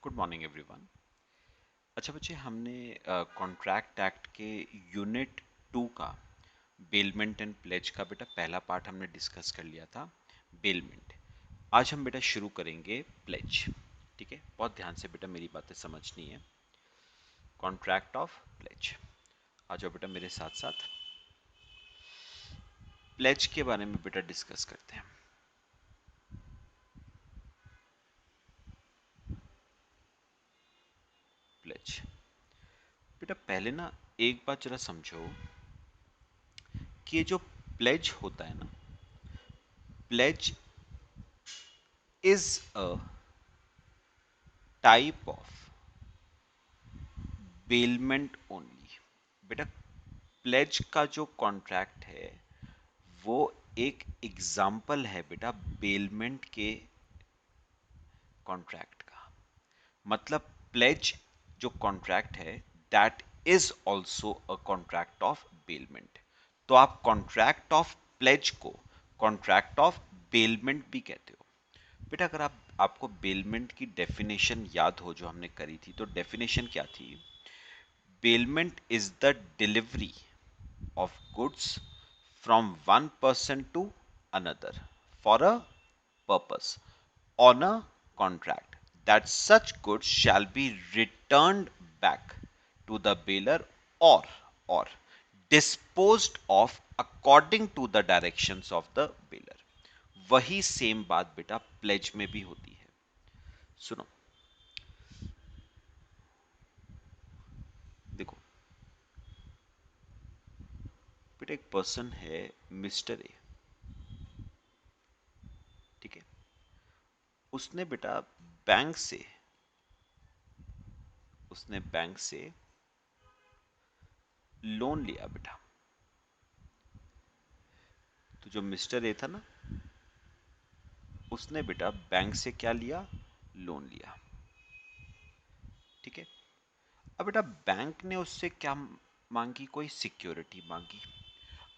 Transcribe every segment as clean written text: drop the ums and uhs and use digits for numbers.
Good morning everyone. अच्छा बच्चे, हमने कॉन्ट्रैक्ट एक्ट के यूनिट 2 का बेलमेंट एंड प्लेज का बेटा पहला पार्ट हमने डिस्कस कर लिया था, बेलमेंट। आज हम बेटा शुरू करेंगे प्लेज। ठीक है, बहुत ध्यान से बेटा मेरी बातें समझनी है। Contract of pledge. आ जाओ बेटा मेरे साथ साथ, प्लेज के बारे में बेटा डिस्कस करते हैं। प्लेज बेटा, पहले ना एक बात जरा समझो कि ये जो प्लेज होता है ना, pledge is a type of bailment only. बेटा, प्लेज का जो कॉन्ट्रैक्ट है वो एक एग्जाम्पल है बेटा बेलमेंट के कॉन्ट्रैक्ट का। मतलब प्लेज जो कॉन्ट्रैक्ट है that is also a contract of bailment. तो आप कॉन्ट्रैक्ट ऑफ प्लेज को कॉन्ट्रैक्ट ऑफ बेलमेंट भी कहते हो। बेटा, अगर आपको बेलमेंट की डेफिनेशन याद हो जो हमने करी थी, तो डेफिनेशन क्या थी? Bailment is the delivery of goods from one person to another for a purpose on a contract, that such goods shall be returned back to the bailer or or disposed of according to the directions of the bailer। वही same बात बेटा pledge में भी होती है। सुनो, देखो बेटा, एक पर्सन है मिस्टर ए। ठीक है, उसने बेटा बैंक से उसने बैंक से लोन लिया बेटा। तो जो मिस्टर ए था ना, उसने बेटा बैंक से क्या लिया? लोन लिया। ठीक है, अब बेटा बैंक ने उससे क्या मांगी? कोई सिक्योरिटी मांगी।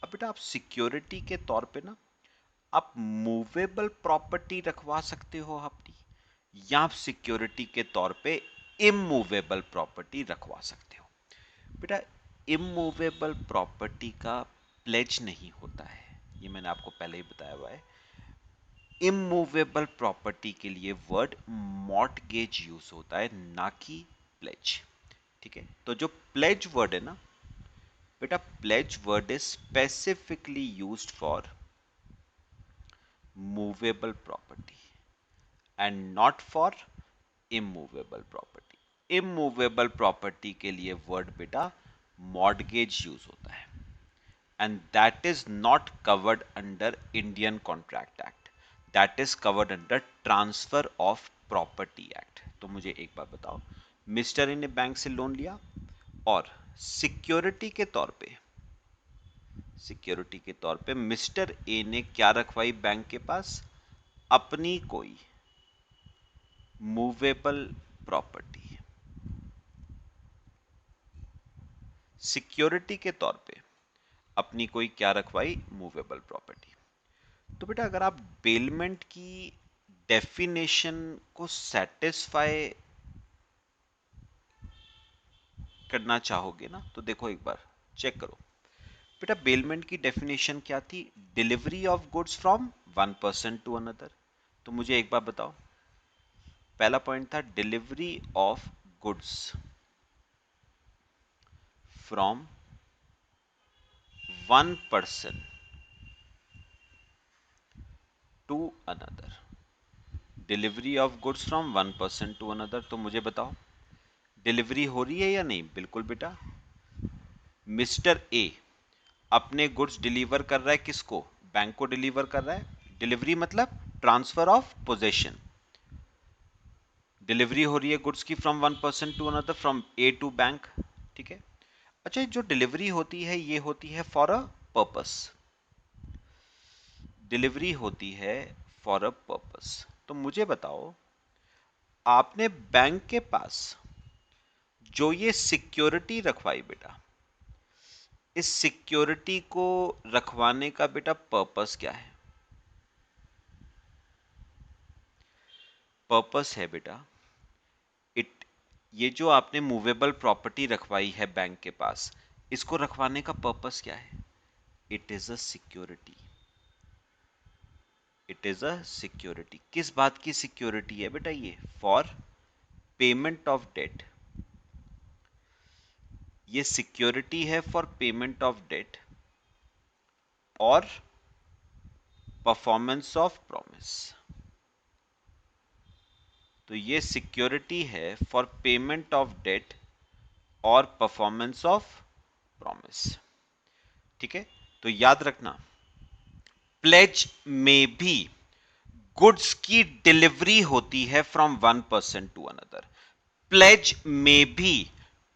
अब बेटा आप सिक्योरिटी के तौर पे ना, आप मूवेबल प्रॉपर्टी रखवा सकते हो अपनी, या आप सिक्योरिटी के तौर पे इमूवेबल प्रॉपर्टी रखवा सकते हो। बेटा, इमूवेबल प्रॉपर्टी का प्लेज नहीं होता है, ये मैंने आपको पहले ही बताया हुआ है। इमूवेबल प्रॉपर्टी के लिए वर्ड मॉर्टगेज यूज होता है, ना कि प्लेज। ठीक है, तो जो प्लेज वर्ड है ना बेटा, pledge word is specifically used for movable property and not for immovable property. Immovable property के लिए वर्ड बेटा मॉर्टगेज यूज होता है, and that is not covered under Indian Contract Act, that is covered under Transfer of Property Act। तो मुझे एक बात बताओ, मिस्टर ए ने बैंक से लोन लिया और सिक्योरिटी के तौर पे मिस्टर ए ने क्या रखवाई बैंक के पास? अपनी कोई मूवेबल प्रॉपर्टी। सिक्योरिटी के तौर पे अपनी कोई क्या रखवाई? Movable property. तो बेटा अगर आप बेलमेंट की डेफिनेशन को सेटिस्फाई करना चाहोगे ना, तो देखो एक बार चेक करो। बेटा बेलमेंट की डेफिनेशन क्या थी? Delivery of goods from one person to another. तो मुझे एक बार बताओ, पहला पॉइंट था delivery of goods from one person to another. Delivery of goods from one person to another, तो मुझे बताओ डिलीवरी हो रही है या नहीं? बिल्कुल बेटा, मिस्टर ए अपने गुड्स डिलीवर कर रहा है, किसको? बैंक को डिलीवर कर रहा है। डिलीवरी मतलब ट्रांसफर ऑफ पोजेशन। डिलीवरी हो रही है गुड्स की from one person to another, from A to bank. ठीक है, अच्छा जो डिलीवरी होती है ये होती है फॉर अ पर्पस। डिलीवरी होती है फॉर अ पर्पस। तो मुझे बताओ, आपने बैंक के पास जो ये सिक्योरिटी रखवाई बेटा, इस सिक्योरिटी को रखवाने का बेटा पर्पस क्या है? पर्पस है बेटा इट ये जो आपने मूवेबल प्रॉपर्टी रखवाई है बैंक के पास, इसको रखवाने का पर्पस क्या है? It is a security. It is a security. किस बात की सिक्योरिटी है बेटा ये? For payment of debt. ये सिक्योरिटी है फॉर पेमेंट ऑफ डेट और परफॉर्मेंस ऑफ प्रॉमिस। तो ये सिक्योरिटी है फॉर पेमेंट ऑफ डेट और परफॉर्मेंस ऑफ प्रॉमिस। ठीक है, तो याद रखना, प्लेज में भी गुड्स की डिलीवरी होती है from one person to another. Pledge में भी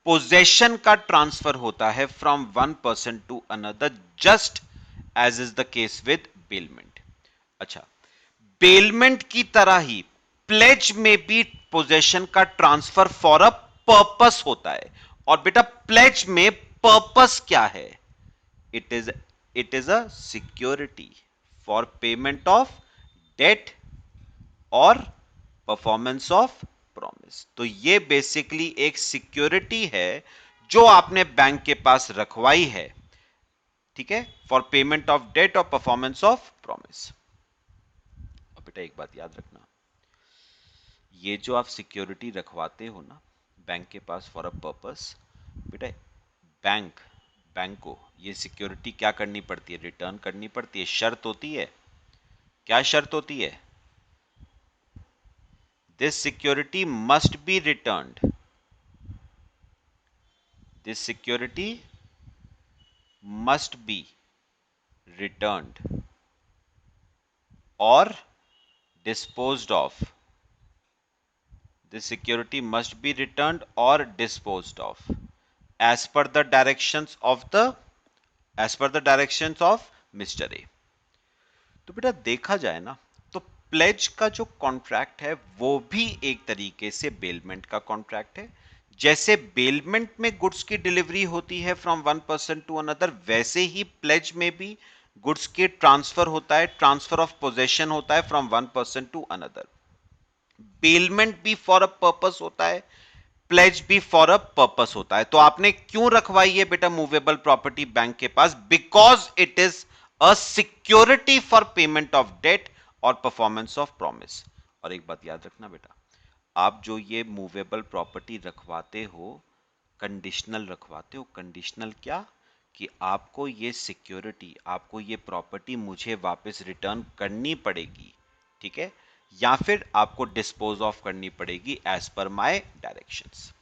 पोजेशन का ट्रांसफर होता है from one person to another, just as is the case with bailment. अच्छा, बेलमेंट की तरह ही प्लेज में भी पोजेशन का ट्रांसफर फॉर अ पर्पस होता है। और बेटा प्लेज में पर्पस क्या है? it is it is a security for payment of debt और परफॉर्मेंस ऑफ प्रॉमिस। तो ये बेसिकली एक सिक्योरिटी है जो आपने बैंक के पास रखवाई है, ठीक है, फॉर पेमेंट ऑफ डेट और परफॉर्मेंस ऑफ प्रॉमिस। अब बेटा एक बात याद रखना, ये जो आप सिक्योरिटी रखवाते हो ना बैंक के पास फॉर अ पर्पस, बेटा बैंक बैंक को ये सिक्योरिटी क्या करनी पड़ती है? रिटर्न करनी पड़ती है। शर्त होती है, क्या शर्त होती है? This security must be returned. This security must be returned और disposed of. This security must be returned or disposed of as per the directions of Mr. A. तो बेटा देखा जाए ना, तो प्लेज का जो कॉन्ट्रैक्ट है वो भी एक तरीके से बेलमेंट का कॉन्ट्रैक्ट है। जैसे बेलमेंट में गुड्स की डिलीवरी होती है from one person to another, वैसे ही प्लेज में भी गुड्स के ट्रांसफर होता है, ट्रांसफर ऑफ पोजेशन होता है from one person to another. Bailment भी फॉर अ पर्पस होता है, प्लेज भी फॉर अ पर्पस होता है। तो आपने क्यों रखवाई है बेटा मूवेबल प्रॉपर्टी बैंक के पास? Because it is a security for payment of debt और परफॉर्मेंस ऑफ प्रॉमिस। और एक बात याद रखना बेटा, आप जो ये मूवेबल प्रॉपर्टी रखवाते हो, कंडीशनल रखवाते हो। कंडीशनल क्या? कि आपको ये सिक्योरिटी, आपको ये प्रॉपर्टी मुझे वापस रिटर्न करनी पड़ेगी, ठीक है, या फिर आपको डिस्पोज ऑफ करनी पड़ेगी एज पर माय डायरेक्शंस।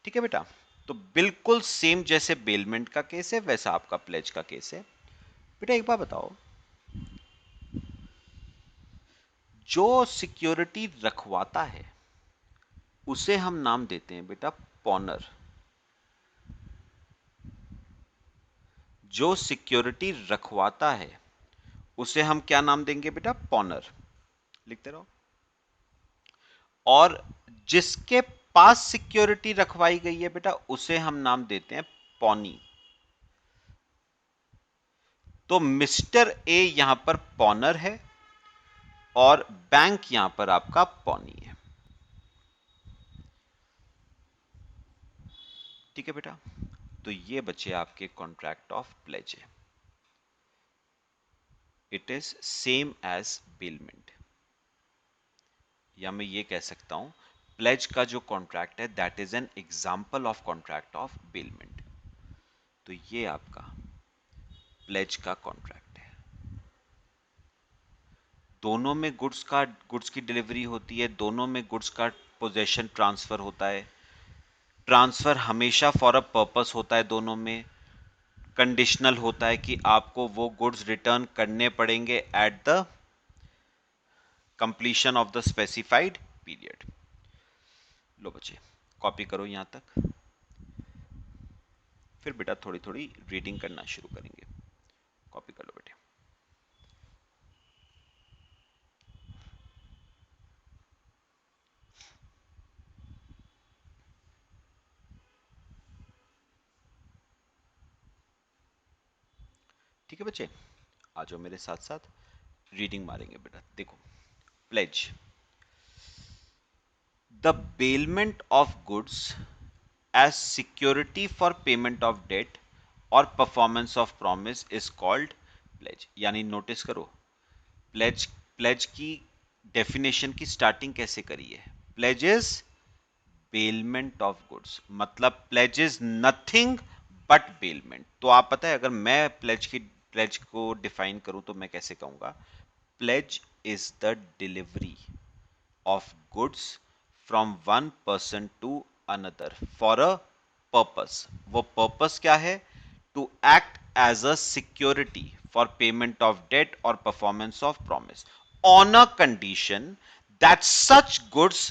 ठीक है बेटा, तो बिल्कुल सेम जैसे बेलमेंट का केस है वैसा आपका प्लेज का केस है। बेटा एक बात बताओ, जो सिक्योरिटी रखवाता है उसे हम नाम देते हैं बेटा पॉनर। जो सिक्योरिटी रखवाता है उसे हम क्या नाम देंगे बेटा? पॉनर। लिखते रहो। और जिसके पास सिक्योरिटी रखवाई गई है बेटा उसे हम नाम देते हैं पॉनी। तो मिस्टर ए यहां पर पॉनर है और बैंक यहां पर आपका पॉनी है। ठीक है बेटा, तो ये बचे आपके कॉन्ट्रैक्ट ऑफ प्लेज है। It is same as bailment, या मैं ये कह सकता हूं प्लेज का जो कॉन्ट्रैक्ट है that is an example of contract of bailment. तो ये आपका प्लेज का कॉन्ट्रैक्ट है। दोनों में गुड्स की डिलीवरी होती है, दोनों में गुड्स का पोजेशन ट्रांसफर होता है। ट्रांसफर हमेशा फॉर अ पर्पस होता है, दोनों में कंडीशनल होता है कि आपको वो गुड्स रिटर्न करने पड़ेंगे at the completion of the specified period. लो बच्चे, कॉपी करो यहां तक, फिर बेटा थोड़ी थोड़ी रीडिंग करना शुरू करेंगे। कॉपी कर लो बेटे। ठीक है बच्चे, आ जाओ मेरे साथ साथ, रीडिंग मारेंगे बेटा। देखो, pledge, The bailment of goods as security for payment of debt or performance of promise is called pledge. यानी नोटिस करो, प्लेज प्लेज की डेफिनेशन की स्टार्टिंग कैसे करी है? Pledge is bailment of goods, मतलब pledge is nothing but bailment. तो आप पता है, अगर मैं प्लेज को डिफाइन करूं तो मैं कैसे कहूंगा? Pledge is the delivery of goods from one person to another for a purpose। वो purpose क्या है? To act as a security for payment of debt or performance of promise on a condition that such goods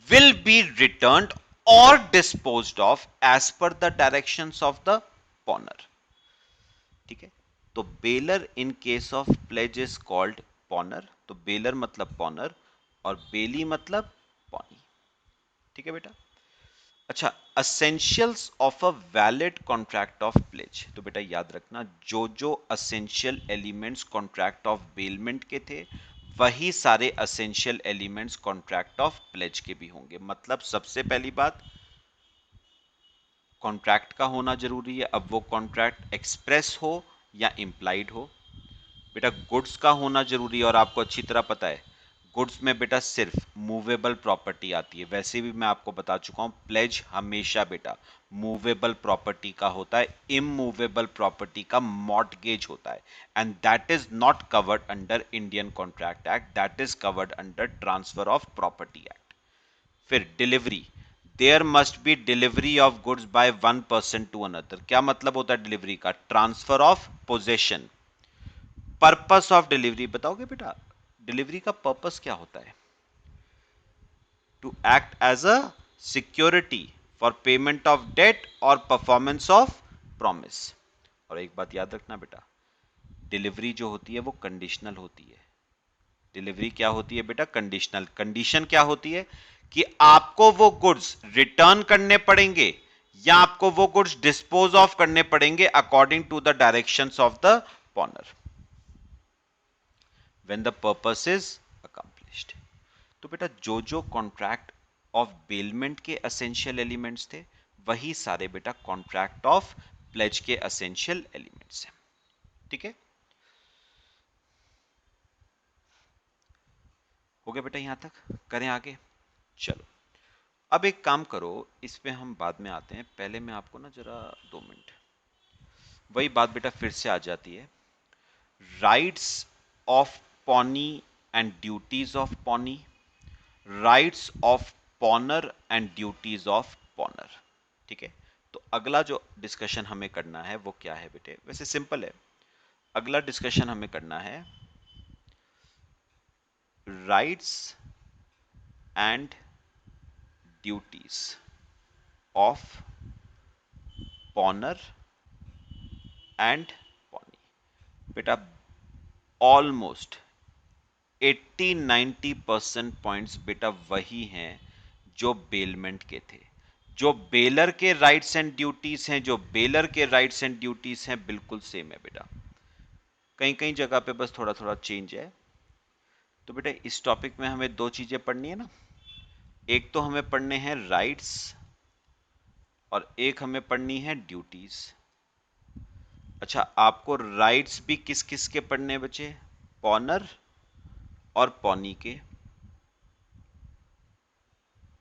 will be returned or disposed of as per the directions of the pawner। ठीक है, तो bailor in case of pledge is called pawnor. तो bailor मतलब पॉनर और बेली मतलब pony. ठीक है बेटा। अच्छा, essentials of a valid contract of pledge. तो बेटा याद रखना, जो जो essential elements contract of bailment के थे, वही सारे essential elements contract of pledge के भी होंगे। मतलब सबसे पहली बात, कॉन्ट्रैक्ट का होना जरूरी है। अब वो कॉन्ट्रैक्ट एक्सप्रेस हो या इंप्लाइड हो। बेटा गुड्स का होना जरूरी है, और आपको अच्छी तरह पता है गुड्स में बेटा सिर्फ मूवेबल प्रॉपर्टी आती है। वैसे भी मैं आपको बता चुका हूं, प्लेज हमेशा बेटा मूवेबल प्रॉपर्टी का होता है, इमूवेबल प्रॉपर्टी का मॉर्टगेज होता है। And that is not covered under Indian contract act, that is covered under transfer of property act. फिर delivery, there must be delivery of goods by one person to another. क्या मतलब होता है delivery का? Transfer of possession. Purpose of delivery बताओगे बेटा? Delivery का purpose क्या होता है? To act as a security for payment of debt और परफॉर्मेंस ऑफ प्रॉमिस। और एक बात याद रखना बेटा, डिलीवरी जो होती है वो कंडीशनल होती है। डिलीवरी क्या होती है बेटा? कंडीशनल। कंडीशन क्या होती है? कि आपको वो गुड्स रिटर्न करने पड़ेंगे या आपको वो गुड्स डिस्पोज ऑफ करने पड़ेंगे according to the directions of the pawnor, when the purpose is accomplished। तो बेटा जो जो कॉन्ट्रैक्ट ऑफ बेलमेंट के असेंशियल एलिमेंट्स थे, वही सारे बेटा कॉन्ट्रैक्ट ऑफ प्लेज के असेंशियल एलिमेंट्स हैं। ठीक है, हो गया बेटा? यहां तक करें आगे? चलो, अब एक काम करो, इस पे हम बाद में आते हैं। पहले मैं आपको ना जरा 2 मिनट, वही बात बेटा फिर से आ जाती है, rights of pony and duties of pony, rights of पॉनर and duties of पॉनर। ठीक है, तो अगला जो डिस्कशन हमें करना है वो क्या है बेटे? वैसे सिंपल है, अगला डिस्कशन हमें करना है rights and duties of पॉनर and pony. बेटा ऑलमोस्ट 80-90% पॉइंट्स बेटा वही हैं जो बेलमेंट के थे। जो बेलर के राइट्स एंड ड्यूटीज हैं, जो बेलर के राइट्स एंड ड्यूटीज हैं, बिल्कुल सेम है बेटा। कहीं कहीं जगह पे बस थोड़ा थोड़ा चेंज है। तो बेटा इस टॉपिक में हमें दो चीजें पढ़नी है ना, एक तो हमें पढ़ने हैं राइट्स और एक हमें पढ़नी है ड्यूटीज। अच्छा, आपको राइट्स भी किस किस के पढ़ने बचे? पॉनर और पॉनी के।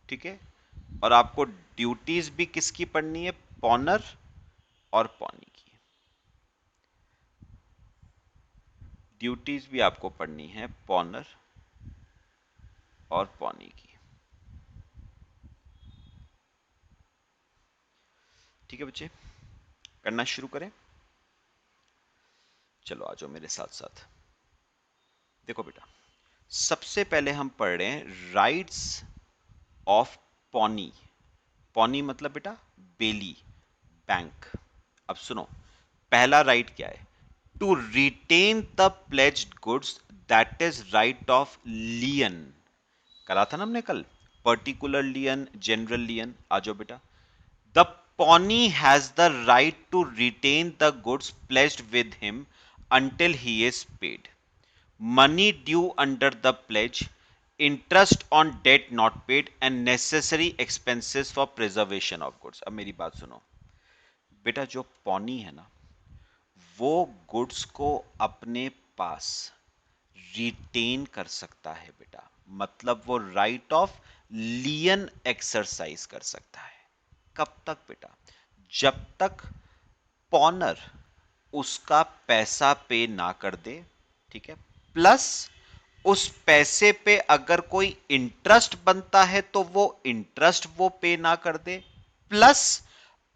ठीक है, और आपको ड्यूटीज भी किसकी पढ़नी है? पॉनर और पॉनी की। ड्यूटीज भी आपको पढ़नी है पॉनर और पॉनी की। ठीक है बच्चे, करना शुरू करें? चलो आ जाओ मेरे साथ साथ। देखो बेटा, सबसे पहले हम पढ़ रहे हैं राइट्स ऑफ पॉनी। पॉनी मतलब बेटा बेली, बैंक। अब सुनो, पहला राइट क्या है? To retain the pledged goods, that is right of lien. करा था ना हमने कल, पर्टिकुलर लियन, जनरल लियन। आ जाओ बेटा, the pawnee has the right to retain the goods pledged with him until he is paid. Money due under the pledge interest on debt not paid and necessary expenses for preservation of goods. अब मेरी बात सुनो बेटा, जो पौनी है ना, वो goods को अपने पास रिटेन कर सकता है बेटा। मतलब वो राइट ऑफ लियन एक्सरसाइज कर सकता है। कब तक बेटा? जब तक पॉनर उसका पैसा पे ना कर दे, ठीक है, प्लस उस पैसे पे अगर कोई इंटरेस्ट बनता है तो वो इंटरेस्ट वो पे ना कर दे, प्लस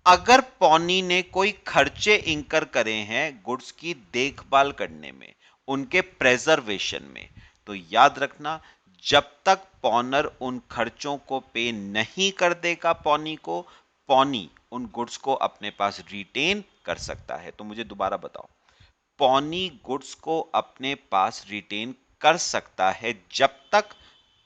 अगर पौनी ने कोई खर्चे इंकर करे हैं गुड्स की देखभाल करने में, उनके प्रेजर्वेशन में, तो याद रखना जब तक पॉनर उन खर्चों को पे नहीं कर देगा पौनी को, पौनी उन गुड्स को अपने पास रिटेन कर सकता है। तो मुझे दोबारा बताओ, पौनी गुड्स को अपने पास रिटेन कर सकता है जब तक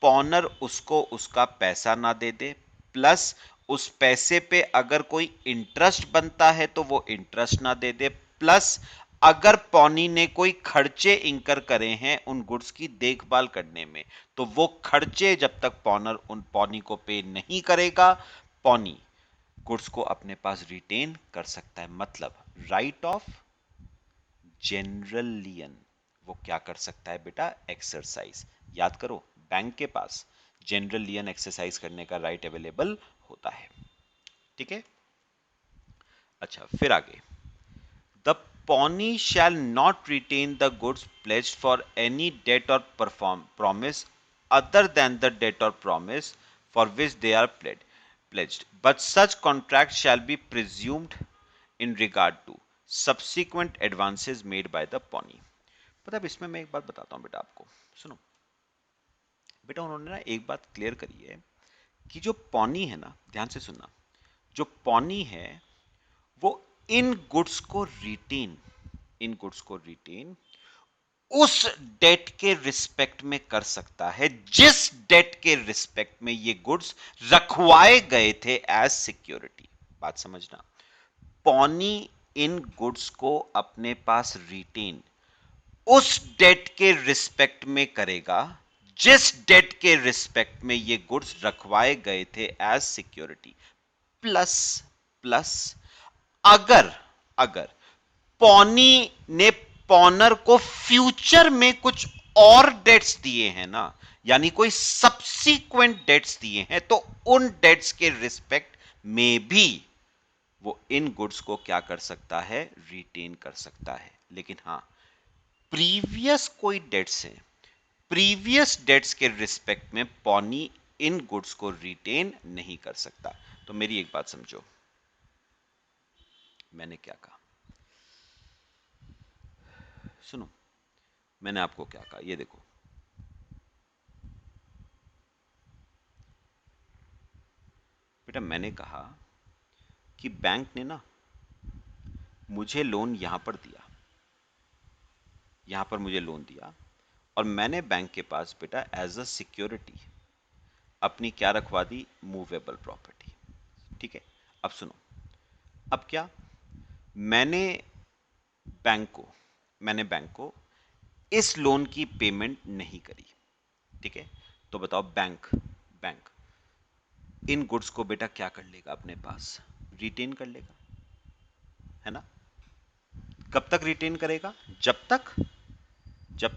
पॉनर उसको उसका पैसा ना दे दे, प्लस उस पैसे पे अगर कोई इंटरेस्ट बनता है तो वो इंटरेस्ट ना दे दे, प्लस अगर पौनी ने कोई खर्चे इंकर करे हैं उन गुड्स की देखभाल करने में, तो वो खर्चे जब तक पॉनर उन पौनी को पे नहीं करेगा, पौनी गुड्स को अपने पास रिटेन कर सकता है। मतलब राइट ऑफ जनरल लियन वो क्या कर सकता है बेटा? एक्सरसाइज। याद करो, बैंक के पास जनरल लियन एक्सरसाइज करने का राइट अवेलेबल होता है। ठीक है, अच्छा फिर आगे, the pawnee shall not retain the goods pledged for any debt और perform promise other than the debt or promise for which they are pledged, but such contract shall be presumed in regard to subsequent advances made by the pawnee। पता है, अब इसमें मैं एक बात बताता हूं बेटा आपको, सुनो बेटा। उन्होंने ना एक बात क्लियर करी है कि जो पौनी है ना, ध्यान से सुनना, जो पौनी है वो इन गुड्स को रिटेन, इन गुड्स को रिटेन उस डेट के रिस्पेक्ट में कर सकता है जिस डेट के रिस्पेक्ट में ये गुड्स रखवाए गए थे एज सिक्योरिटी। बात समझना, पौनी इन गुड्स को अपने पास रिटेन उस डेट के रिस्पेक्ट में करेगा जिस डेट के रिस्पेक्ट में ये गुड्स रखवाए गए थे एज सिक्योरिटी, प्लस प्लस अगर अगर पौनी ने पॉनर को फ्यूचर में कुछ और डेट्स दिए हैं ना, यानी कोई सब्सीक्वेंट डेट्स दिए हैं, तो उन डेट्स के रिस्पेक्ट में भी वो इन गुड्स को क्या कर सकता है? रिटेन कर सकता है। लेकिन हां, प्रीवियस कोई डेट्स हैं, प्रीवियस डेट्स के रिस्पेक्ट में पौनी इन गुड्स को रिटेन नहीं कर सकता। तो मेरी एक बात समझो, मैंने क्या कहा, सुनो, मैंने आपको क्या कहा, ये देखो बेटा, मैंने कहा कि बैंक ने ना मुझे लोन यहां पर दिया, यहां पर मुझे लोन दिया, और मैंने बैंक के पास बेटा एज अ सिक्योरिटी अपनी क्या रखवा दी? Movable property. ठीक है, अब सुनो, अब क्या, मैंने बैंक को मैंने बैंक को इस लोन की पेमेंट नहीं करी, ठीक है, तो बताओ बैंक बैंक इन गुड्स को बेटा क्या कर लेगा? अपने पास रिटेन कर लेगा, है ना? कब तक रिटेन करेगा? जब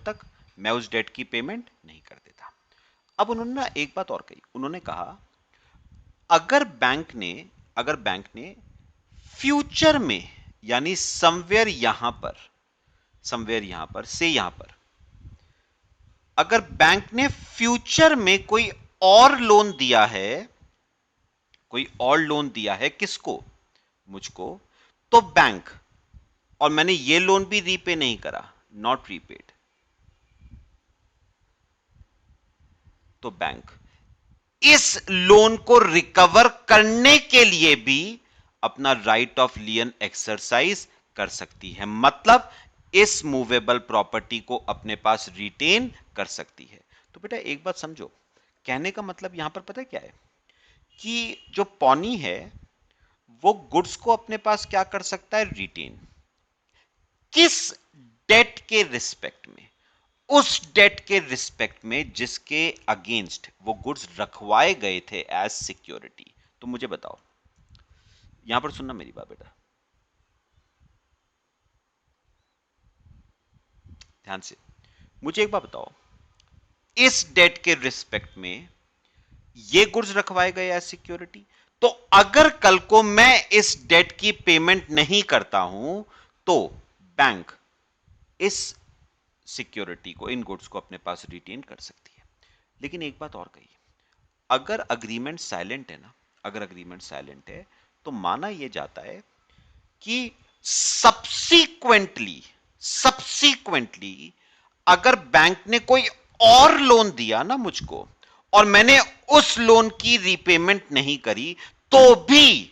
तक मैं उस डेट की पेमेंट नहीं कर देता। अब उन्होंने ना एक बात और कही, उन्होंने कहा अगर बैंक ने फ्यूचर में, यानी समवेयर यहां पर से यहां पर, अगर बैंक ने फ्यूचर में कोई और लोन दिया है किसको? मुझको। तो बैंक, और मैंने ये लोन भी रीपे नहीं करा, नॉट रीपेड, तो बैंक इस लोन को रिकवर करने के लिए भी अपना राइट ऑफ लियन एक्सरसाइज कर सकती है। मतलब इस मूवेबल प्रॉपर्टी को अपने पास रिटेन कर सकती है। तो बेटा एक बात समझो, कहने का मतलब यहां पर पता है क्या है, कि जो पौनी है वो गुड्स को अपने पास क्या कर सकता है? रिटेन। किस डेट के रिस्पेक्ट में? उस डेट के रिस्पेक्ट में जिसके अगेंस्ट वो गुड्स रखवाए गए थे एज सिक्योरिटी। तो मुझे बताओ, यहां पर सुनना मेरी बात बेटा ध्यान से, मुझे एक बात बताओ, इस डेट के रिस्पेक्ट में ये गुड्स रखवाए गए एज सिक्योरिटी, तो अगर कल को मैं इस डेट की पेमेंट नहीं करता हूं तो बैंक इस सिक्योरिटी को, इन गुड्स को अपने पास रिटेन कर सकती है। लेकिन एक बात और कही, अगर अग्रीमेंट साइलेंट है ना, अगर अग्रीमेंट साइलेंट है तो माना यह जाता है कि सब्सीक्वेंटली सब्सीक्वेंटली अगर बैंक ने कोई और लोन दिया ना मुझको, और मैंने उस लोन की रीपेमेंट नहीं करी, तो भी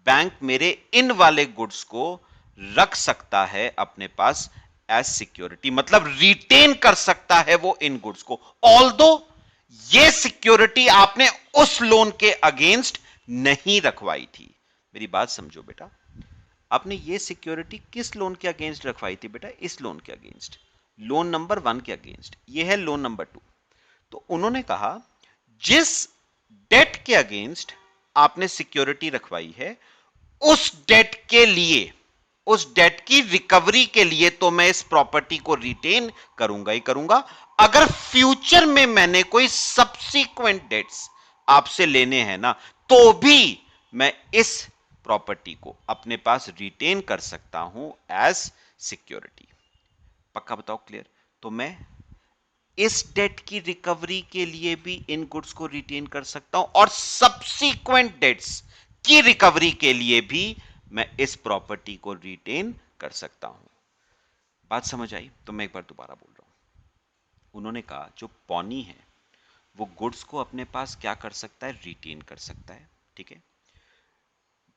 बैंक मेरे इन वाले गुड्स को रख सकता है अपने पास एज सिक्योरिटी, मतलब रिटेन कर सकता है वो इन गुड्स को, ऑल्दो ये सिक्योरिटी आपने उस लोन के अगेंस्ट नहीं रखवाई थी। मेरी बात समझो बेटा, आपने ये सिक्योरिटी किस लोन के अगेंस्ट रखवाई थी बेटा? इस लोन के अगेंस्ट, लोन नंबर 1 के अगेंस्ट। ये है लोन नंबर 2। तो उन्होंने कहा जिस डेट के अगेंस्ट आपने सिक्योरिटी रखवाई है, उस डेट के लिए, उस डेट की रिकवरी के लिए तो मैं इस प्रॉपर्टी को रिटेन करूंगा ही करूंगा। अगर फ्यूचर में मैंने कोई सब्सीक्वेंट डेट्स आपसे लेने हैं ना, तो भी मैं इस प्रॉपर्टी को अपने पास रिटेन कर सकता हूं एज सिक्योरिटी। पक्का बताओ, क्लियर? तो मैं इस डेट की रिकवरी के लिए भी इन गुड्स को रिटेन कर सकता हूं, और सब्सीक्वेंट डेट्स की रिकवरी के लिए भी मैं इस प्रॉपर्टी को रिटेन कर सकता हूं। बात समझ आई? तो मैं एक बार दोबारा बोल रहा हूं। उन्होंने कहा जो पॉनी है वो गुड्स को अपने पास क्या कर सकता है? रिटेन कर सकता है। ठीक है,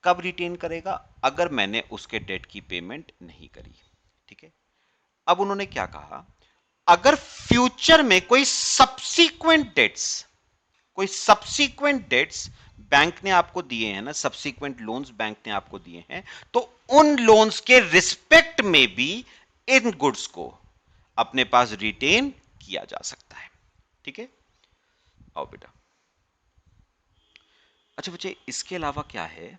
कब रिटेन करेगा? अगर मैंने उसके डेट की पेमेंट नहीं करी। ठीक है, अब उन्होंने क्या कहा, अगर फ्यूचर में कोई सब्सीक्वेंट डेट्स, कोई सब्सीक्वेंट डेट्स बैंक ने आपको दिए हैं ना, सब्सीक्वेंट लोन्स बैंक ने आपको दिए हैं, तो उन लोन्स के रिस्पेक्ट में भी इन गुड्स को अपने पास रिटेन किया जा सकता है। ठीक है, आओ बेटा। अच्छा बच्चे, इसके अलावा क्या है?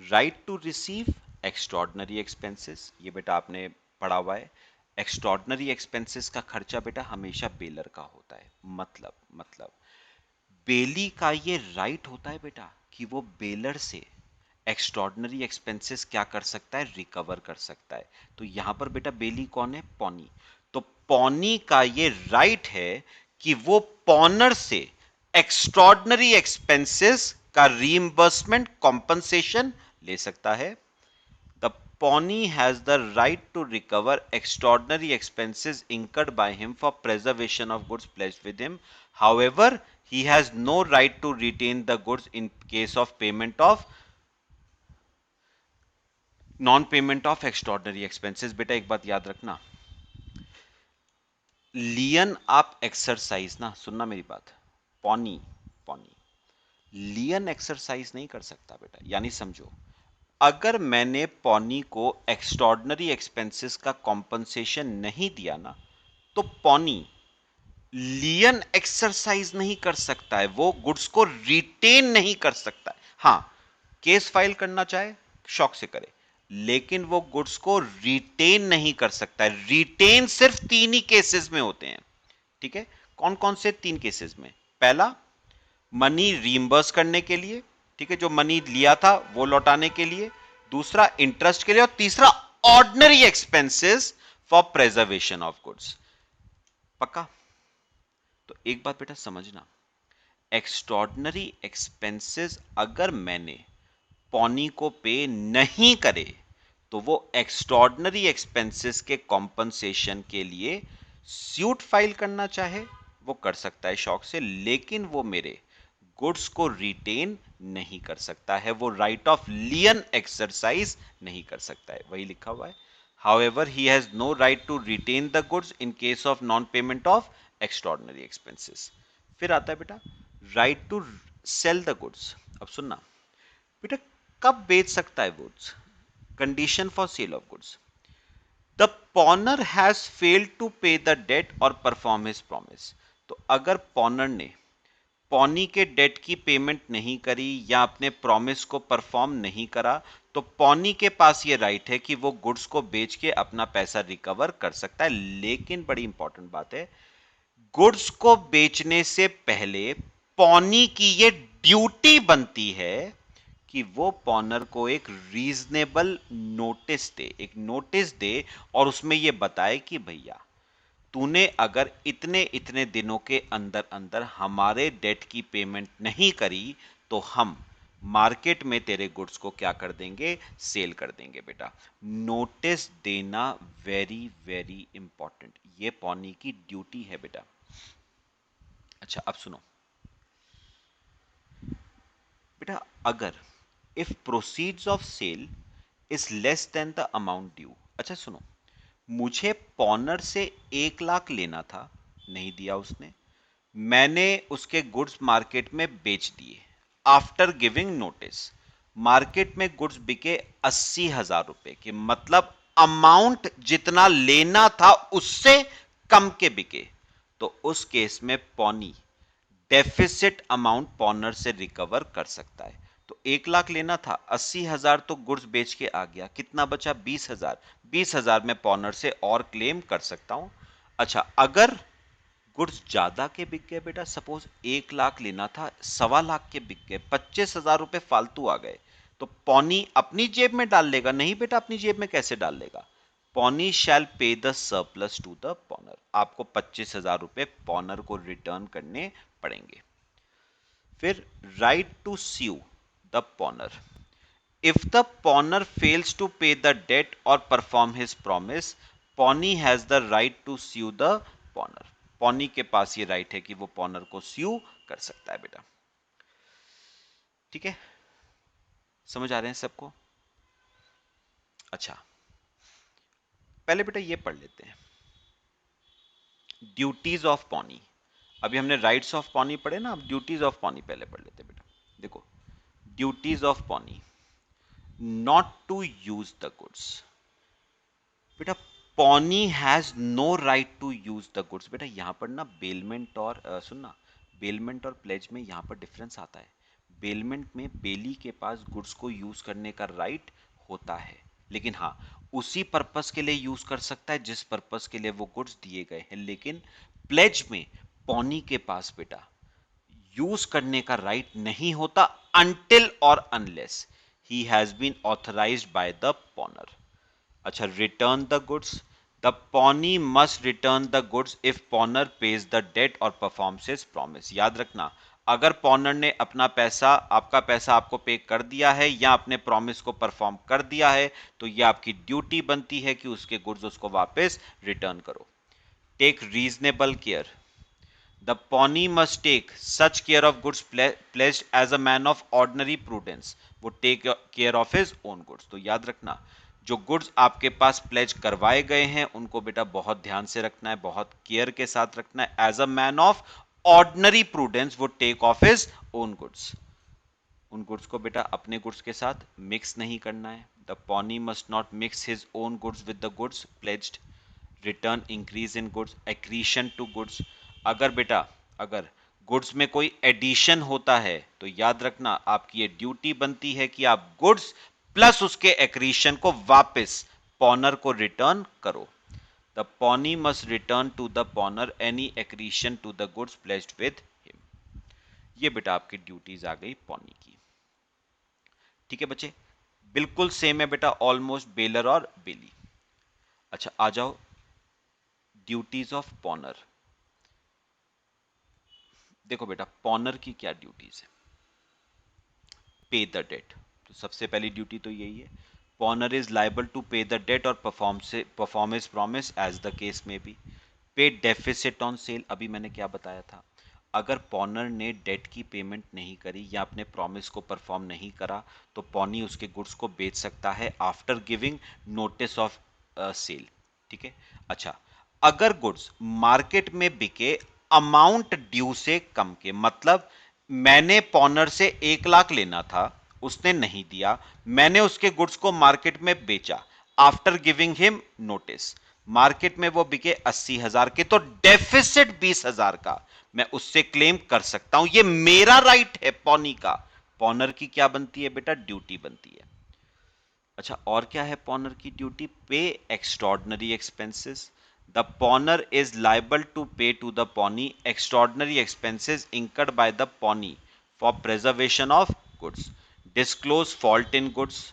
Right to receive extraordinary expenses, ये बेटा आपने पढ़ा हुआ है। एक्स्ट्रॉर्डनरी एक्सपेंसेस का खर्चा बेटा हमेशा बेलर का होता है। मतलब बेली का ये राइट होता है बेटा कि वो बेलर से एक्स्ट्रॉर्डनरी एक्सपेंसेस क्या कर सकता है? रिकवर कर सकता है। तो यहां पर बेटा बेली कौन है? पॉनी। तो पॉनी का ये राइट है कि वो पॉनर से एक्स्ट्रॉर्डनरी एक्सपेंसेस का रीइंबर्समेंट, कॉम्पनसेशन ले सकता है। The pawnee has the right to recover extraordinary expenses incurred by him for preservation of goods pledged with him. However, he has no right to retain the goods in case of payment of non payment of extraordinary expenses. बेटा एक बात याद रखना, लियन आप exercise ना, सुनना मेरी बात, पॉनी पॉनी लियन एक्सरसाइज नहीं कर सकता बेटा। यानी समझो, अगर मैंने पॉनी को एक्स्ट्रॉर्डनरी एक्सपेंसेस का कॉम्पनसेशन नहीं दिया ना, तो पॉनी लियन एक्सरसाइज नहीं कर सकता है, वो गुड्स को रिटेन नहीं कर सकता है। हां, केस फाइल करना चाहे शौक से करे, लेकिन वो गुड्स को रिटेन नहीं कर सकता है। रिटेन सिर्फ 3 ही केसेस में होते हैं। ठीक है, कौन कौन से 3 केसेस में? पहला, मनी रीइंबर्स करने के लिए, ठीक है, जो मनी लिया था वो लौटाने के लिए। दूसरा, इंटरेस्ट के लिए। और तीसरा, ordinary expenses for preservation of goods. पक्का? तो एक बात बेटा समझना, एक्स्ट्रॉर्डिनरी एक्सपेंसेस अगर मैंने पॉनी को पे नहीं करे, तो वो एक्स्ट्रॉर्डिनरी एक्सपेंसेस के कॉम्पनसेशन के लिए सूट फाइल करना चाहे वो कर सकता है शौक से, लेकिन वो मेरे गुड्स को रिटेन नहीं कर सकता है, वो राइट ऑफ लियन एक्सरसाइज नहीं कर सकता है। वही लिखा हुआ है, however he has no right to retain the goods in case of non payment of extraordinary expenses। फिर आता है बेटा right to sell the goods. अब सुनना बेटा, कब बेच सकता है goods? Condition for sale of goods, the pawnor has failed to pay the debt और परफॉर्म हिज प्रॉमिस। तो अगर पॉनर ने पॉनी के डेट की पेमेंट नहीं करी या अपने प्रॉमिस को परफॉर्म नहीं करा, तो पॉनी के पास ये राइट है कि वो गुड्स को बेच के अपना पैसा रिकवर कर सकता है। लेकिन बड़ी इंपॉर्टेंट बात है, गुड्स को बेचने से पहले पॉनी की ये ड्यूटी बनती है कि वो पॉनर को एक रीजनेबल नोटिस दे, एक नोटिस दे, और उसमें ये बताए कि भैया तूने अगर इतने इतने दिनों के अंदर अंदर हमारे डेट की पेमेंट नहीं करी तो हम मार्केट में तेरे गुड्स को क्या कर देंगे, सेल कर देंगे। बेटा नोटिस देना वेरी वेरी इंपॉर्टेंट, ये पॉनी की ड्यूटी है बेटा। अच्छा अब सुनो बेटा, अगर if proceeds of sale is less than the amount due. अच्छा सुनो, मुझे पॉनर से 1 लाख लेना था, नहीं दिया उसने, मैंने उसके गुड्स मार्केट में बेच दिए। आफ्टर गिविंग नोटिस मार्केट में गुड्स बिके 80,000 रुपए के, मतलब अमाउंट जितना लेना था उससे कम के बिके। तो उस केस में पॉनी डेफिसिट अमाउंट पॉनर से रिकवर कर सकता है। तो 1 लाख लेना था, 80,000 तो गुड्स बेच के आ गया, कितना बचा, 20,000। 20,000 में पॉनर से और क्लेम कर सकता हूं। अच्छा अगर गुड्स ज्यादा के बिक गए बेटा, सपोज 1 लाख लेना था, 1.25 लाख के बिक गए, 25,000 रुपए फालतू आ गए, तो पॉनी अपनी जेब में डाल लेगा? नहीं बेटा, अपनी जेब में कैसे डाल लेगा? Pawnee shall pay the surplus to the pawnor. आपको 25,000 रुपए पॉनर को रिटर्न करने पड़ेंगे। फिर right to sue the pawnor. If the pawnor fails to pay the debt और perform his promise, pawnee has the right to sue the pawnor. Pawnee के पास ये राइट है कि वो पॉनर को स्यू कर सकता है बेटा। ठीक है, समझ आ रहे हैं सबको? अच्छा पहले बेटा ये पढ़ लेते हैं, ड्यूटीज ऑफ पॉनी। अभी हमने राइट्स ऑफ पॉनी पढ़े ना, अब ड्यूटीज ऑफ पॉनी पहले पढ़ लेते हैं बेटा। देखो, duties of pawnee, not to use the goods. बेटा pawnee has no right to use the goods. बेटा यहां पर ना बेलमेंट और सुनना, बेलमेंट और प्लेज में यहां पर डिफरेंस आता है। बेलमेंट में बेली के पास गुड्स को यूज करने का राइट होता है, लेकिन हाँ उसी पर्पस के लिए यूज कर सकता है जिस पर्पस के लिए वो गुड्स दिए गए हैं। लेकिन प्लेज में पॉनी के पास बेटा यूज करने का राइट नहीं होता अनटिल और unless he has been authorized by the pawnor. अच्छा return the goods, the pawnee must return the goods if pawnor pays the debt और परफॉर्म्स हिज प्रॉमिस। याद रखना, अगर पॉनर ने अपना पैसा, आपका पैसा आपको पे कर दिया है या अपने प्रॉमिस को परफॉर्म कर दिया है, तो यह आपकी ड्यूटी बनती है कि उसके गुड्स उसको वापस रिटर्न करो। Take reasonable care, the pawnee must take such care of goods pledged as a man of ordinary prudence. वो take care of his own goods. तो याद रखना, जो गुड्स आपके पास प्लेज करवाए गए हैं उनको बेटा बहुत ध्यान से रखना है, बहुत केयर के साथ रखना है। As a man of ordinary prudence वो take of his own goods. उन गुड्स को बेटा अपने गुड्स के साथ मिक्स नहीं करना है। The pawnee must not mix his own goods with the goods pledged. Return increase in goods, accretion to goods. अगर बेटा अगर गुड्स में कोई एडिशन होता है तो याद रखना आपकी ये ड्यूटी बनती है कि आप गुड्स प्लस उसके एक्रीशन को वापस पॉनर को रिटर्न करो। The pawnee must return to the pawnor any accretion to the goods placed with him. ये बेटा आपकी ड्यूटीज आ गई पॉनी की। ठीक है बच्चे, बिल्कुल सेम है बेटा, ऑलमोस्ट बेलर और बेली। अच्छा आ जाओ ड्यूटीज ऑफ पॉनर। देखो बेटा पॉनर की क्या ड्यूटीज है, पे द डेट। तो सबसे पहली ड्यूटी तो यही है, pawnor is liable to pay the debt और perform his promise as the case में be. Pay deficit on sale, अभी मैंने क्या बताया था, अगर पॉनर ने डेट की पेमेंट नहीं करी या अपने प्रॉमिस को परफॉर्म नहीं करा तो पॉनी उसके गुड्स को बेच सकता है after giving notice of sale. ठीक है, अच्छा अगर गुड्स मार्केट में बिके अमाउंट ड्यू से कम के, मतलब मैंने पॉनर से 1 लाख लेना था, उसने नहीं दिया, मैंने उसके गुड्स को मार्केट में बेचा, after giving him notice. Market में वो बिके 80,000 के, तो डेफिसिट 20,000 का मैं उससे क्लेम कर सकता हूं। ये मेरा राइट है पॉनी का। पॉनर की क्या बनती है बेटा? ड्यूटी बनती है। अच्छा, और क्या है पॉनर की duty? Pay extraordinary expenses. The pawnor is liable to pay to the pawnee extraordinary expenses incurred by the pawnee for preservation of goods. Disclose fault in goods.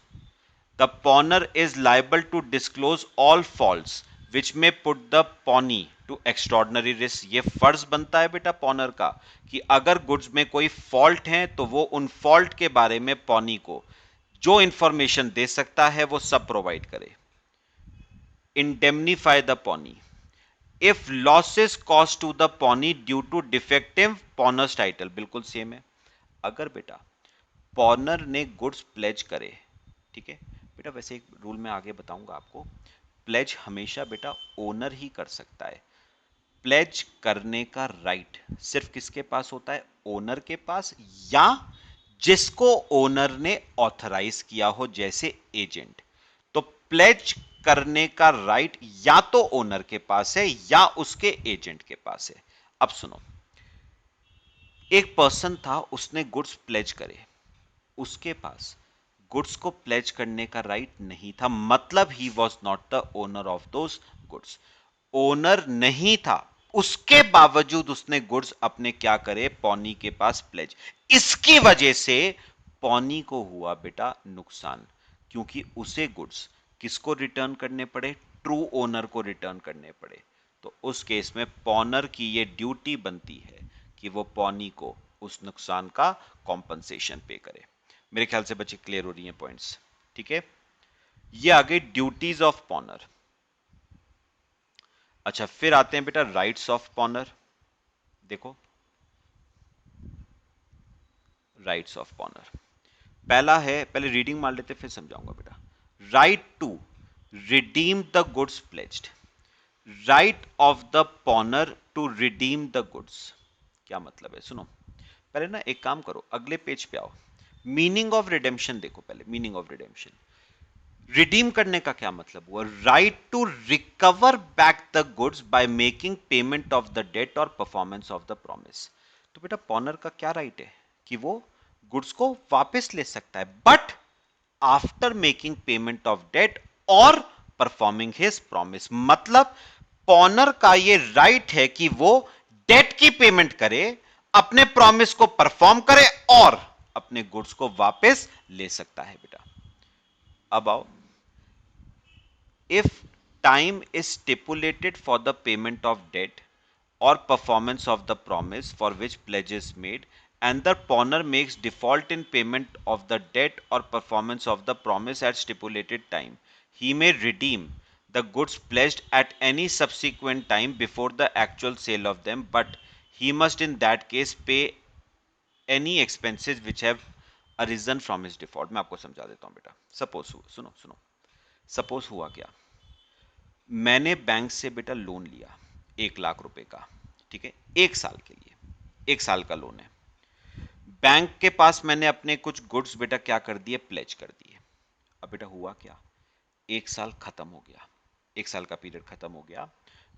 The pawner is liable to disclose all faults which may put the pawnee to extraordinary risk। ये फर्ज बनता है बेटा पॉनर का कि अगर goods में कोई फॉल्ट है तो वो उन फॉल्ट के बारे में पॉनी को जो इंफॉर्मेशन दे सकता है वो सब प्रोवाइड करे। Indemnify the pawnee if losses cause to the pawnee due to defective pawnor's title. बिल्कुल सेम है। अगर बेटा पॉनर ने गुड्स प्लेज करे, ठीक है बेटा, वैसे एक रूल मैं आगे बताऊंगा आपको। प्लेज हमेशा बेटा ओनर ही कर सकता है। प्लेज करने का राइट सिर्फ किसके पास होता है? ओनर के पास, या जिसको ओनर ने ऑथराइज किया हो, जैसे एजेंट। तो प्लेज करने का राइट या तो ओनर के पास है या उसके एजेंट के पास है। अब सुनो, एक पर्सन था, उसने गुड्स प्लेज करे, उसके पास गुड्स को प्लेज करने का राइट नहीं था, मतलब he was not the owner of those goods. Owner नहीं था, उसके बावजूद उसने गुड्स अपने क्या करे? पॉनी के पास प्लेज। इसकी वजह से पॉनी को हुआ बेटा नुकसान, क्योंकि उसे गुड्स किसको रिटर्न करने पड़े? ट्रू ओनर को रिटर्न करने पड़े। तो उस केस में पॉनर की ये ड्यूटी बनती है कि वो पॉनी को उस नुकसान का कॉम्पनसेशन पे करे। मेरे ख्याल से बच्चे क्लियर हो रही हैं पॉइंट्स? ठीक है, ये आ गई ड्यूटीज ऑफ पॉनर। अच्छा, फिर आते हैं बेटा राइट्स ऑफ पॉनर। देखो, राइट्स ऑफ पॉनर पहला है, पहले रीडिंग मार लेते फिर समझाऊंगा बेटा। Right to redeem the goods pledged. Right of the pawnor to redeem the goods. क्या मतलब है? सुनो, पहले ना एक काम करो, अगले पेज पे आओ। मीनिंग ऑफ रिडेम्पशन देखो पहले। मीनिंग ऑफ रिडेम्पशन, रिडीम करने का क्या मतलब हुआ? Right to recover back the goods by making payment of the debt और परफॉर्मेंस ऑफ द प्रॉमिस। तो बेटा पॉनर का क्या राइट है? कि वो गुड्स को वापस ले सकता है, but after making payment of debt और परफॉर्मिंग हिज प्रॉमिस। मतलब पॉनर का ये राइट है कि वो डेट की पेमेंट करे, अपने प्रॉमिस को परफॉर्म करे और अपने गुड्स को वापस ले सकता है बेटा। अब आओ, if time is stipulated for the payment of debt or performance of the promise for which pledge is made, and the pawner makes default in payment of the debt or performance of the promise at stipulated time, he may redeem the goods pledged at any subsequent time before the actual sale of them, but he must in that case pay any expenses which have arisen from his default। मैं आपको समझा देता हूं बेटा। Suppose सुनो सुनो, suppose हुआ क्या? मैंने बैंक से बेटा लोन लिया 1 लाख रुपए का, ठीक है, 1 साल के लिए। 1 साल का लोन है। बैंक के पास मैंने अपने कुछ गुड्स बेटा क्या कर दिए? प्लेज कर दिए। अब बेटा हुआ क्या? 1 साल खत्म हो गया, 1 साल का पीरियड खत्म हो गया,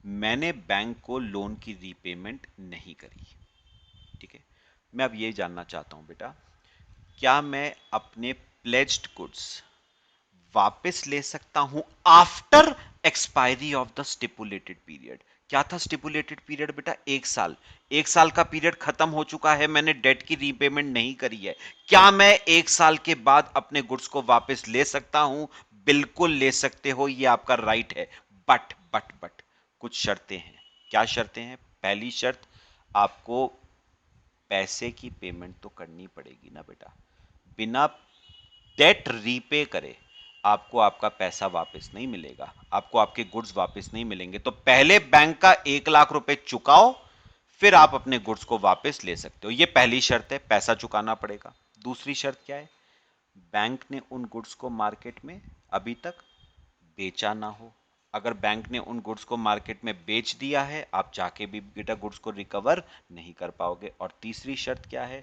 मैंने बैंक को लोन की रीपेमेंट नहीं करी, ठीक है। मैं अब ये जानना चाहता हूं बेटा, क्या मैं अपने प्लेज्ड गुड्स वापस ले सकता हूं after expiry of the stipulated period? क्या था स्टिपुलेटेड पीरियड बेटा? 1 साल। 1 साल का पीरियड खत्म हो चुका है, मैंने डेट की रीपेमेंट नहीं करी है। क्या मैं 1 साल के बाद अपने गुड्स को वापस ले सकता हूं? बिल्कुल ले सकते हो, ये आपका राइट है। बट कुछ शर्तें हैं। क्या शर्तें हैं? पहली शर्त, आपको पैसे की पेमेंट तो करनी पड़ेगी ना बेटा। बिना डेट रीपे करे आपको आपका पैसा वापस नहीं मिलेगा, आपको आपके गुड्स वापस नहीं मिलेंगे। तो पहले बैंक का 1 लाख रुपए चुकाओ, फिर आप अपने गुड्स को वापस ले सकते हो। ये पहली शर्त है, पैसा चुकाना पड़ेगा। दूसरी शर्त क्या है? बैंक ने उन गुड्स को मार्केट में अभी तक बेचा ना हो। अगर बैंक ने उन गुड्स को मार्केट में बेच दिया है, आप चाह के भी बेटा गुड्स को रिकवर नहीं कर पाओगे। और तीसरी शर्त क्या है?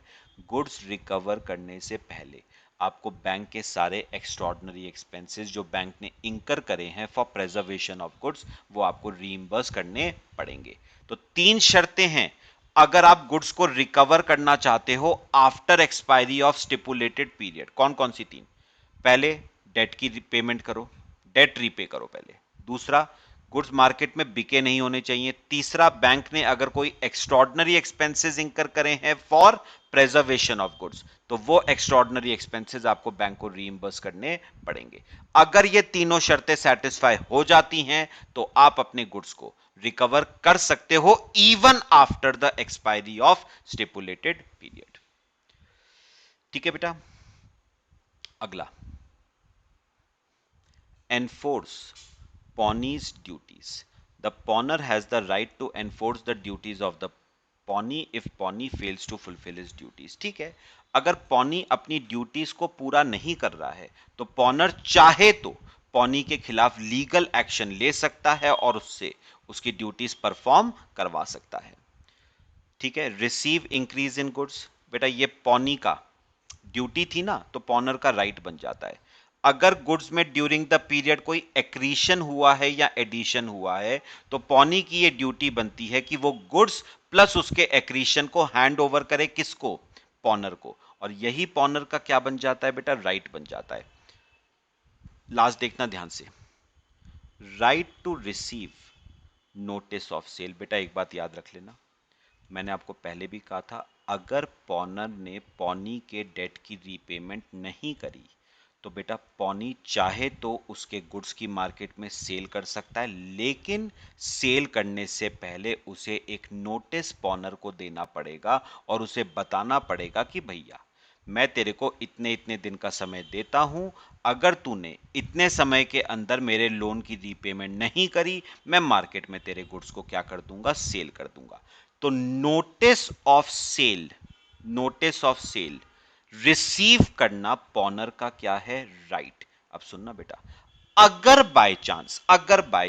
गुड्स रिकवर करने से पहले आपको बैंक के सारे एक्स्ट्रॉर्डनरी एक्सपेंसेस जो बैंक ने इंकर करे हैं फॉर प्रेजर्वेशन ऑफ गुड्स वो आपको रीइंबर्स करने पड़ेंगे। तो 3 शर्तें हैं अगर आप गुड्स को रिकवर करना चाहते हो after expiry of stipulated period. कौन कौन सी 3? पहले, डेट की पेमेंट करो, डेट रीपे करो पहले। दूसरा, गुड्स मार्केट में बिके नहीं होने चाहिए। तीसरा, बैंक ने अगर कोई एक्स्ट्रॉर्डनरी एक्सपेंसेस इंकर करे हैं फॉर प्रेजर्वेशन ऑफ गुड्स तो वो एक्स्ट्रॉर्डनरी एक्सपेंसेस आपको बैंक को रीइंबर्स करने पड़ेंगे। अगर ये तीनों शर्तें सेटिस्फाई हो जाती हैं तो आप अपने गुड्स को रिकवर कर सकते हो even after the expiry of stipulated period. ठीक है बेटा, अगला, enforce pawnee's duties. The pawner has the right to enforce the duties of the pawnee if pawnee fails to fulfill his duties. ठीक है, अगर पॉनी अपनी ड्यूटीज को पूरा नहीं कर रहा है तो पॉनर चाहे तो पॉनी के खिलाफ लीगल एक्शन ले सकता है और उससे उसकी ड्यूटीज परफॉर्म करवा सकता है। ठीक है, रिसीव इंक्रीज इन गुड्स, बेटा ये पॉनी का ड्यूटी थी ना तो पॉनर का राइट बन जाता है। अगर गुड्स में ड्यूरिंग द पीरियड कोई एक्रीशन हुआ है या एडिशन हुआ है तो पॉनी की ये ड्यूटी बनती है कि वो गुड्स प्लस उसके एक्रीशन को हैंड ओवर करे किसको? पॉनर को। और यही पॉनर का क्या बन जाता है बेटा? राइट बन जाता है। लास्ट देखना ध्यान से, right to receive notice of sale. बेटा एक बात याद रख लेना, मैंने आपको पहले भी कहा था अगर पॉनर ने पॉनी के डेट की रीपेमेंट नहीं करी तो बेटा पॉनी चाहे तो उसके गुड्स की मार्केट में सेल कर सकता है, लेकिन सेल करने से पहले उसे एक नोटिस पॉनर को देना पड़ेगा और उसे बताना पड़ेगा कि भैया मैं तेरे को इतने इतने दिन का समय देता हूं, अगर तूने इतने समय के अंदर मेरे लोन की रीपेमेंट नहीं करी मैं मार्केट में तेरे गुड्स को क्या कर दूंगा? सेल कर दूंगा। तो notice of sale, notice of sale receive करना पॉनर का क्या है? राइट। अब सुनना बेटा, अगर बाय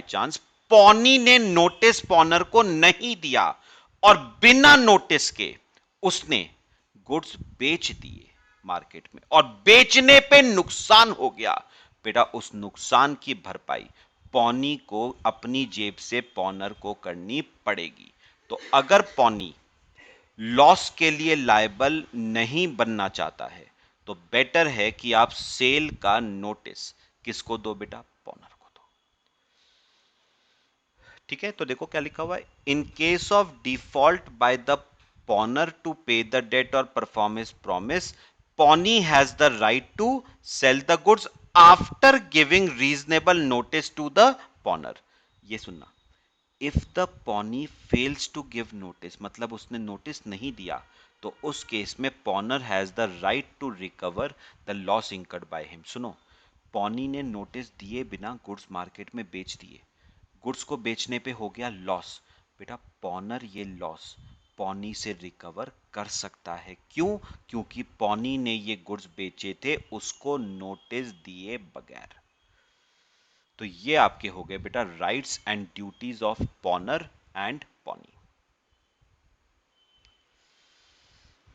चांस पॉनी ने नोटिस पॉनर को नहीं दिया और बिना नोटिस के उसने गुड्स बेच दिए मार्केट में और बेचने पे नुकसान हो गया, बेटा उस नुकसान की भरपाई पॉनी को अपनी जेब से पॉनर को करनी पड़ेगी। तो अगर पॉनी लॉस के लिए लायबल नहीं बनना चाहता है तो बेटर है कि आप सेल का नोटिस किसको दो बेटा? पॉनर को दो। ठीक है, तो देखो क्या लिखा हुआ है, in case of default by the pawnor to pay the debt और perform his promise pawnee has the right to sell the goods after giving reasonable notice to the pawnor. ये सुनना, if the pawnee fails to give notice मतलब उसने notice नहीं दिया तो उस case में pawnor has the right to recover the loss incurred by him. सुनो, पॉनी ने नोटिस दिए बिना गुड्स मार्केट में बेच दिए, गुड्स को बेचने पे हो गया लॉस, बेटा पॉनर ये लॉस पॉनी से रिकवर कर सकता है। क्यों? क्योंकि पॉनी ने ये गुड्स बेचे थे उसको नोटिस दिए बगैर। तो ये आपके हो गए बेटा rights and duties of पॉनर and pony.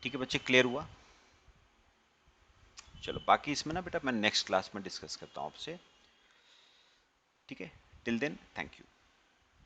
ठीक है बच्चे, क्लियर हुआ? चलो बाकी इसमें ना बेटा मैं नेक्स्ट क्लास में डिस्कस करता हूं आपसे। ठीक है, टिल देन थैंक यू।